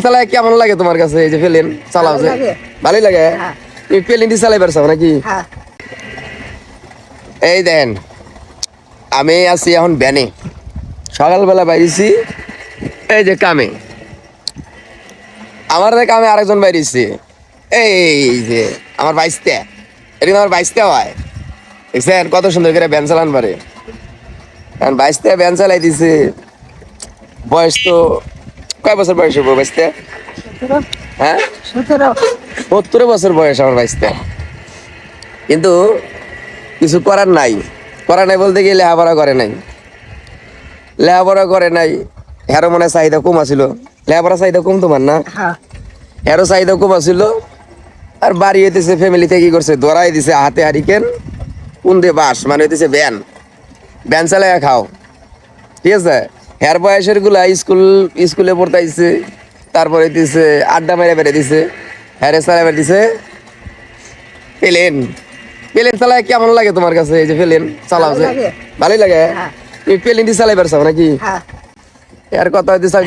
চালায় কেমন লাগে তোমার কাছে? এই যে প্লেন চালাও যে ভালোই লাগে। তুমি প্লেন দিয়ে চালাই পারছো নাকি? এই দেন আমি আছি এখন ব্যানে, সকালবেলা বাইরেছি এই যে কামে, আমার কামে আরেকজন বাইরেছি এই যে আমার বাইশটা, এটা আমার বাইশটা হয়। দেখছেন কত সুন্দর করে ভ্যান চালান পারে। কারণ বাইশটা ভ্যান চালাই দিছে। বয়স তো কয় বছর বয়স হবো বাইশটা? হ্যাঁ 70 বছর বয়স আমার বাইশটা। কিন্তু কিছু করার নাই, করার নাই বলতে গিয়ে লেখাপড়া করে নাই, লেখাপড়া করে নাই। হেরো মনে হয় চাহিদা কম আছিল, লেখাপড়া চাহিদা কম তোমার না? হেরো চাহিদা কম আছিল। আর বাড়ি হইতেছে ফ্যামিলিতে কি করছে, ধরাই দিছে হাতে হারিকেন, কোন দিয়ে বাস মানে হইতেছে ভ্যান, ভ্যান চালাই খাও। ঠিক আছে, হের বয়সের গুলা স্কুলে পড়তাইছে, তারপরে দিছে আড্ডা মেরে বেড়ে দিছে, হ্যারে চালাই বেড়ে দিছে প্লেন। প্লেন চালায় কেমন লাগে তোমার কাছে? এই যে প্লেন চালাও যে ভালোই লাগে। তুমি প্লেন দিয়ে চালাই পারছো নাকি? এর কথা হইতেছে